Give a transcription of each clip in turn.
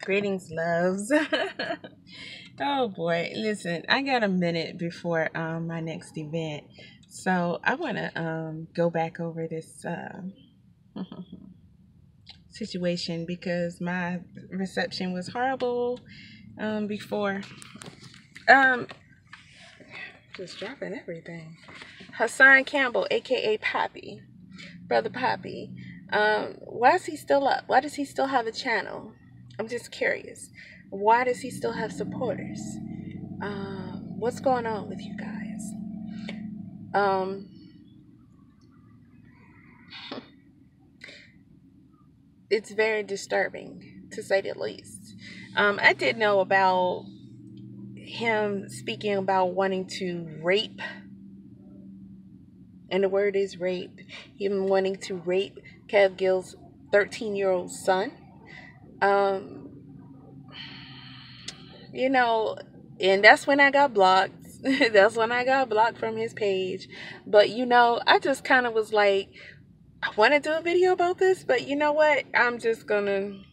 Greetings, loves. Oh boy, listen, I got a minute before my next event, so I want to go back over this situation because my reception was horrible before. Um, just dropping everything. Hassan Campbell, aka Poppy, brother Poppy. Why is he still up? Why does he still have a channel? I'm just curious. Why does he still have supporters? What's going on with you guys? Um, it's very disturbing to say the least. I did know about him speaking about wanting to rape, and the word is rape. Him wanting to rape Kev Gill's 13-year-old son. Um, you know, and that's when I got blocked. That's when I got blocked from his page. But I just kind of was like, I want to do a video about this, but you know what? I'm just gonna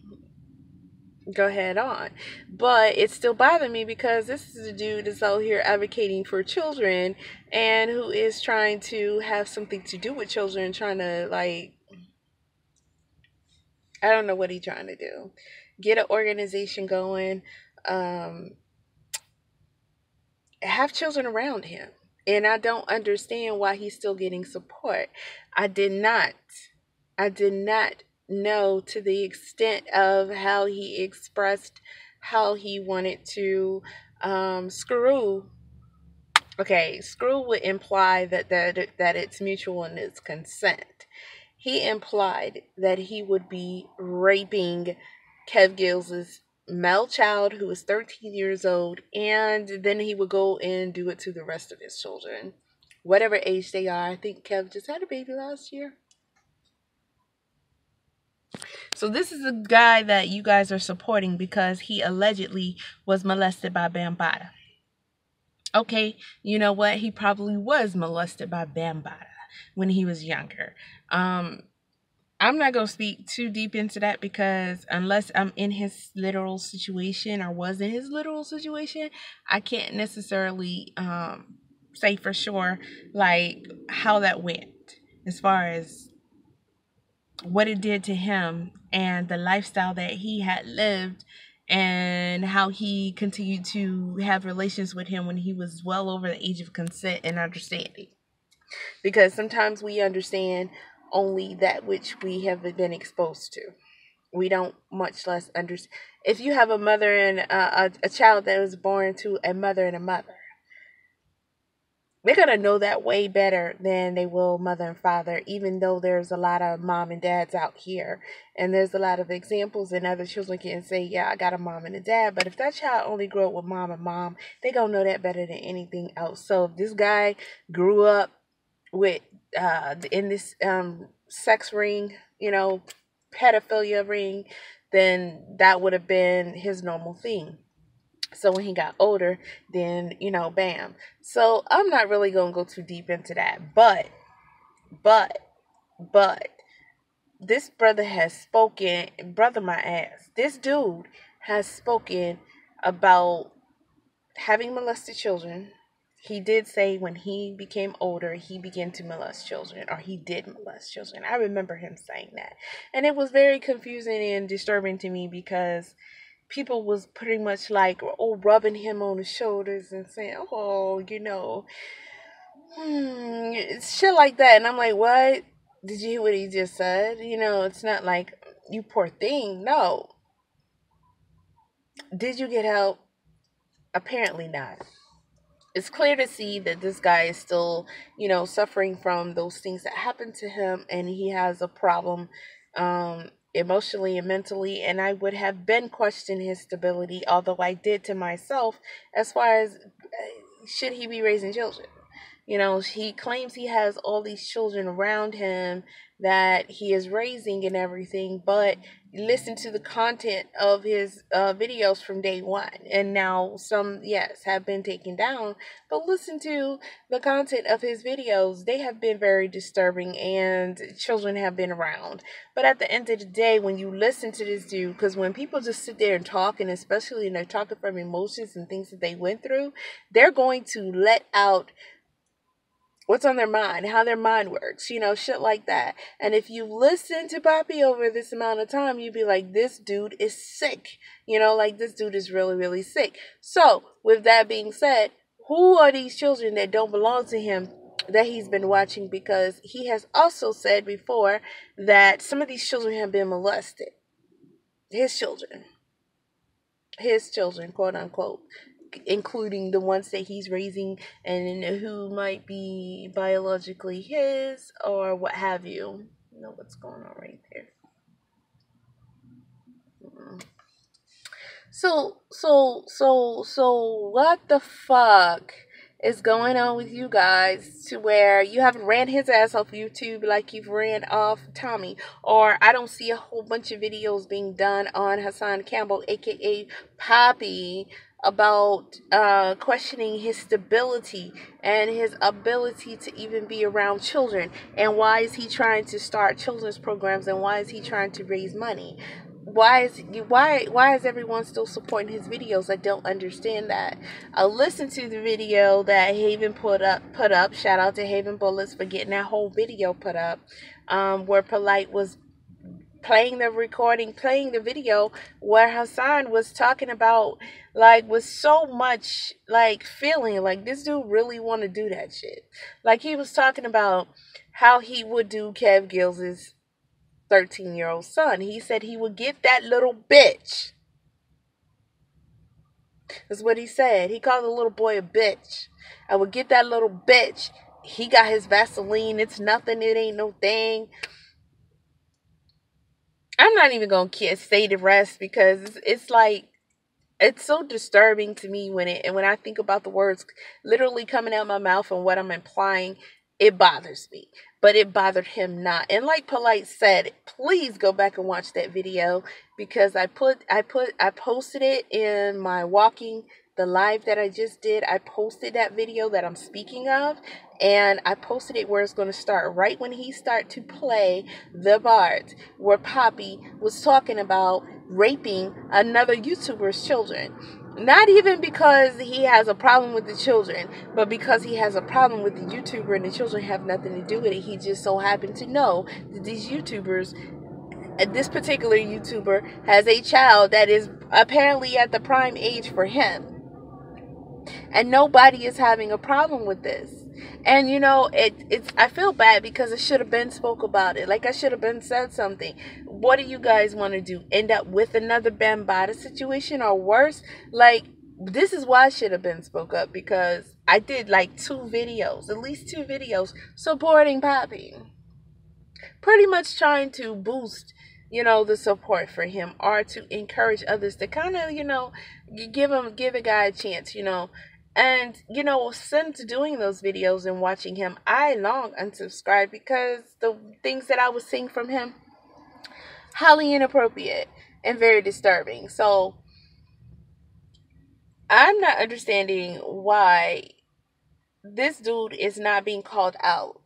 go head on. But it still bothered me because this is a dude that's out here advocating for children and who is trying to have something to do with children, trying to, like, I don't know what he's trying to do. Get an organization going, um, have children around him. And I don't understand why he's still getting support. I did not. I did not know to the extent of how he expressed how he wanted to screw. Okay, screw would imply that it's mutual and it's consent. He implied that he would be raping Kev Gill's male child who is 13 years old, and then he would go and do it to the rest of his children, whatever age they are. I think Kev just had a baby last year. So this is a guy that you guys are supporting because he allegedly was molested by Bambata. Okay, you know what? He probably was molested by Bambata when he was younger. I'm not going to speak too deep into that because unless I'm in his literal situation or was in his literal situation, I can't necessarily say for sure like how that went as far as what it did to him and the lifestyle that he had lived and how he continued to have relations with him when he was well over the age of consent and understanding. Because sometimes we understand only that which we have been exposed to. We don't much less understand. If you have a mother and a child that was born to a mother and a mother, they're going to know that way better than they will mother and father, even though there's a lot of mom and dads out here. And there's a lot of examples, and other children can say, yeah, I got a mom and a dad. But if that child only grew up with mom and mom, they're going to know that better than anything else. So if this guy grew up with in this sex ring, pedophilia ring, then that would have been his normal thing. So when he got older, then, bam. So I'm not really going to go too deep into that. But, but, this brother has spoken, brother my ass, this dude has spoken about having molested children. He did say when he became older, he began to molest children, or he did molest children. I remember him saying that. And it was very confusing and disturbing to me because people was pretty much like, rubbing him on the shoulders and saying, shit like that. And I'm like, what? Did you hear what he just said? It's not like, you poor thing. No. Did you get help? Apparently not. It's clear to see that this guy is still, suffering from those things that happened to him, and he has a problem emotionally and mentally. And I would have been questioning his stability, although I did to myself, as far as should he be raising children? He claims he has all these children around him that he is raising and everything, but listen to the content of his videos from day one. And now some, yes, have been taken down, but listen to the content of his videos. They have been very disturbing and children have been around. But at the end of the day, when you listen to this dude, because when people just sit there and talk, and especially when they're talking from emotions and things that they went through, they're going to let out what's on their mind, how their mind works, shit like that. And if you listen to Poppy over this amount of time, you'd be like, this dude is sick. Like this dude is really, really sick. So, with that being said, who are these children that don't belong to him that he's been watching? Because he has also said before that some of these children have been molested. His children, quote unquote, including the ones that he's raising and who might be biologically his or what have you. You know what's going on right there. So what the fuck is going on with you guys to where you haven't ran his ass off YouTube like you've ran off Tommy? Or I don't see a whole bunch of videos being done on Hassan Campbell, aka Poppy, about questioning his stability and his ability to even be around children. And why is he trying to start children's programs, and why is he trying to raise money? Why is everyone still supporting his videos? I don't understand that. I listened to the video that Haven put up. Shout out to Haven Bullets for getting that whole video put up, where Polite was playing the video where Hassan was talking about, like, with so much, like, feeling, like, this dude really want to do that shit. Like, he was talking about how he would do Kev Gills's 13-year-old son. He said he would get that little bitch. That's what he said. He called the little boy a bitch. I would get that little bitch. He got his Vaseline. It's nothing. It ain't no thing. I'm not even going to say the rest because it's like, it's so disturbing to me when I think about the words literally coming out my mouth and what I'm implying. It bothers me, but it bothered him not. And like Polite said, please go back and watch that video, because I posted it in my the live that I just did. I posted that video that I'm speaking of, and I posted it where it's going to start right when he start to play the part where Poppy was talking about raping another YouTuber's children. Not even because he has a problem with the children, but because he has a problem with the YouTuber, and the children have nothing to do with it. He just so happened to know that these YouTubers, this particular YouTuber, has a child that is apparently at the prime age for him. And nobody is having a problem with this. And it's I feel bad because I should have been spoke about it. Like, I should have been said something. What do you guys want to do? End up with another Bambaataa situation or worse? Like, this is why I should have been spoke up, because I did like at least two videos supporting Poppy. Pretty much trying to boost the support for him, or to encourage others to kind of, give a guy a chance, And, since doing those videos and watching him, I long unsubscribed because the things that I was seeing from him, highly inappropriate and very disturbing. So, I'm not understanding why this dude is not being called out.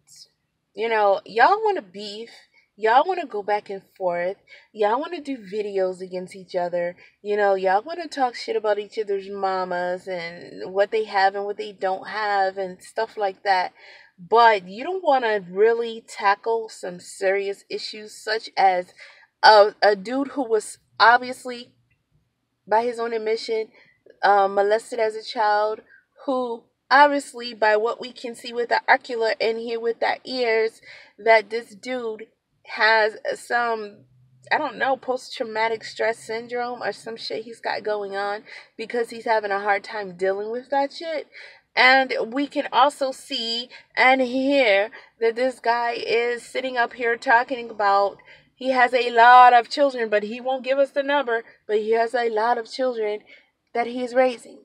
Y'all want to beef. Y'all want to go back and forth. Y'all want to do videos against each other. Y'all want to talk shit about each other's mamas and what they have and what they don't have and stuff like that. But you don't want to really tackle some serious issues, such as a dude who was obviously, by his own admission, molested as a child, who obviously, by what we can see with the ocular and hear with our ears, that this dude has some, I don't know, post-traumatic stress syndrome or some shit he's got going on, because he's having a hard time dealing with that shit. And we can also see and hear that this guy is sitting up here talking about he has a lot of children, but he won't give us the number, but he has a lot of children that he is raising.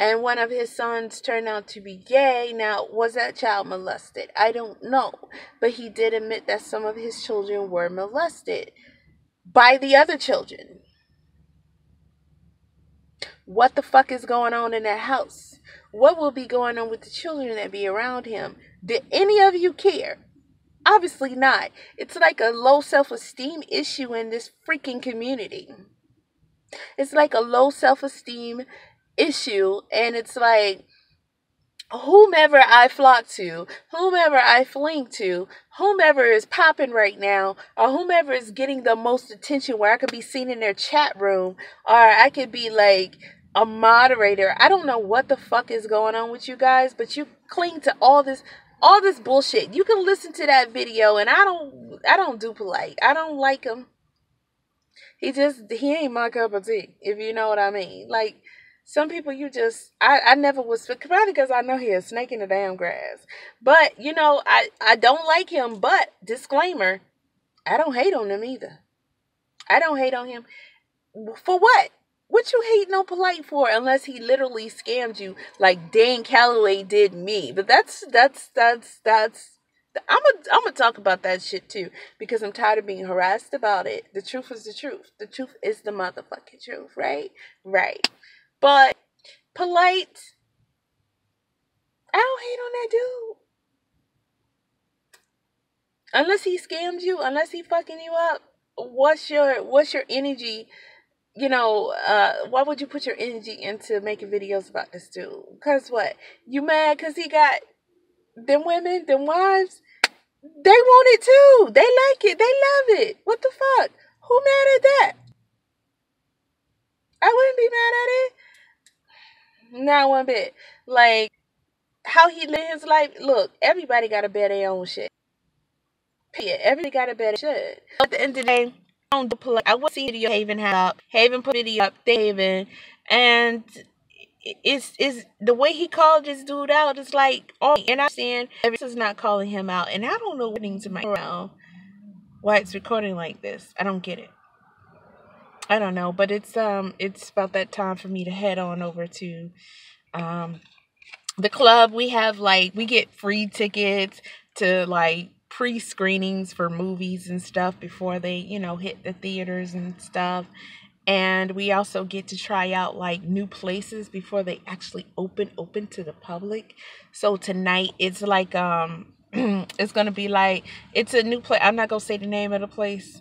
and one of his sons turned out to be gay. Now, was that child molested? I don't know. But he did admit that some of his children were molested by the other children. What the fuck is going on in that house? What will be going on with the children that be around him? Did any of you care? Obviously not. It's like a low self-esteem issue in this freaking community. It's like a low self-esteem issue, and it's like, whomever I flock to, whomever I fling to, whomever is popping right now, or whomever is getting the most attention where I could be seen in their chat room, or I could be like a moderator. I don't know what the fuck is going on with you guys, but you cling to all this bullshit. You can listen to that video, and I don't do Polite. I don't like him. He ain't my cup of tea, if you know what I mean. Like, some people I never was, probably because I know he a snake in the damn grass. But, I don't like him, but, disclaimer, I don't hate on him either. I don't hate on him. For what? What you hating on Polite for, unless he literally scammed you like Dane Calloway did me? But that's I'm gonna talk about that shit too, because I'm tired of being harassed about it. The truth is the truth. The truth is the motherfucking truth, right? Right. But Polite, I don't hate on that dude. Unless he scammed you, unless he fucking you up, what's your energy? Why would you put your energy into making videos about this dude? Cause what? You mad cause he got them women, them wives? They want it too. They like it. They love it. What the fuck? Who mad at that? I wouldn't be mad at it. Not one bit. Like, how he live his life. Look, everybody got to bear their own shit. Everybody got to bear their shit. At the end of the day, I will see video Haven put video up, Haven, and it's the way he called this dude out is like, and I'm saying this is not calling him out, and I don't know what to my around why it's recording like this. I don't get it. I don't know, but it's about that time for me to head on over to the club. We get free tickets to like pre-screenings for movies and stuff before they, hit the theaters and stuff. And we also get to try out like new places before they actually open to the public. So tonight it's like it's gonna be like, it's a new place. I'm not gonna say the name of the place,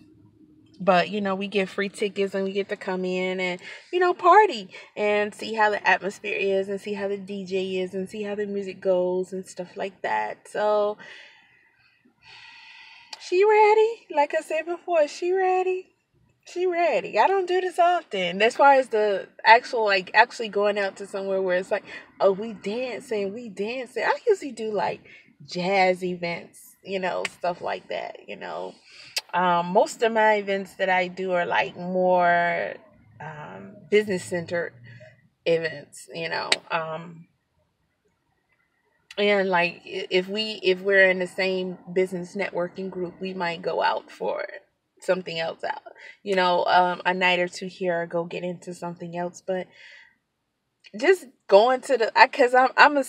but we get free tickets and we get to come in and party and see how the atmosphere is and see how the DJ is and see how the music goes and stuff like that. So she ready? Like I said before, she ready? She ready. I don't do this often. As far as the actually going out to somewhere where it's like, oh, we dancing. I usually do like jazz events, stuff like that, Most of my events that I do are like more business centered events, and like if we're in the same business networking group, we might go out for something else out, a night or two here, or go get into something else. But just going to because I'm gonna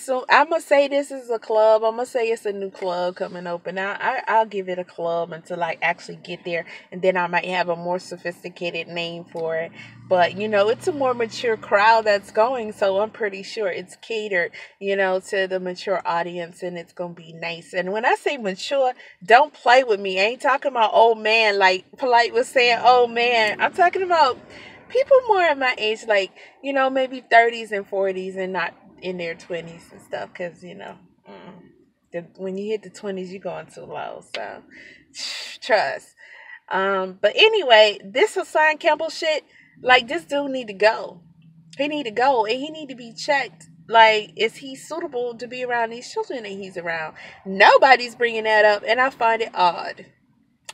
say this is a club. I'm gonna say it's a new club coming open. I'll give it a club until I actually get there, and then I might have a more sophisticated name for it. But it's a more mature crowd that's going, so I'm pretty sure it's catered, to the mature audience, and it's gonna be nice. And when I say mature, don't play with me. I ain't talking about old man like Polite was saying. Old man, I'm talking about people more at my age, like, maybe 30s and 40s, and not in their 20s and stuff, because, when you hit the 20s, you're going too low, so, trust. But anyway, this Hassan Campbell shit, like, this dude need to go. He need to go, and he need to be checked. Like, is he suitable to be around these children that he's around? Nobody's bringing that up, and I find it odd.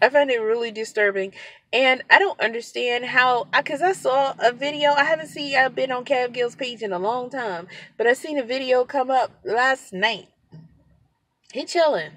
I find it really disturbing, and I don't understand how, because I saw a video. I've been on Campbell's page in a long time, but I seen a video come up last night. He chilling.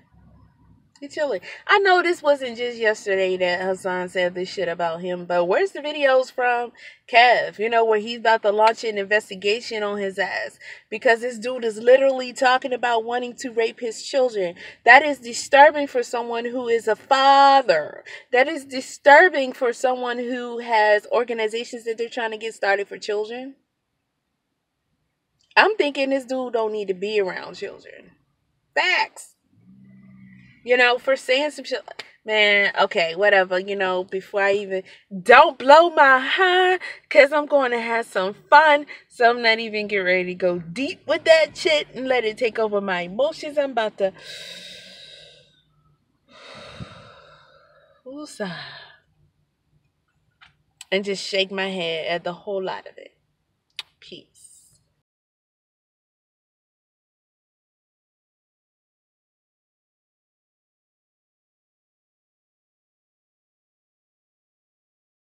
He's chilling. I know this wasn't just yesterday that Hassan said this shit about him, but where's the videos from Kev? You know, where he's about to launch an investigation on his ass because this dude is literally talking about wanting to rape his children. That is disturbing for someone who is a father. That is disturbing for someone who has organizations that they're trying to get started for children. I'm thinking this dude don't need to be around children. Facts. You know, for saying some shit. Man, okay, whatever. You know, before I even. Don't blow my high, because I'm going to have some fun. So I'm not even getting ready to go deep with that shit and let it take over my emotions. I'm about to. Woosah. And just shake my head at the whole lot of it. Peace.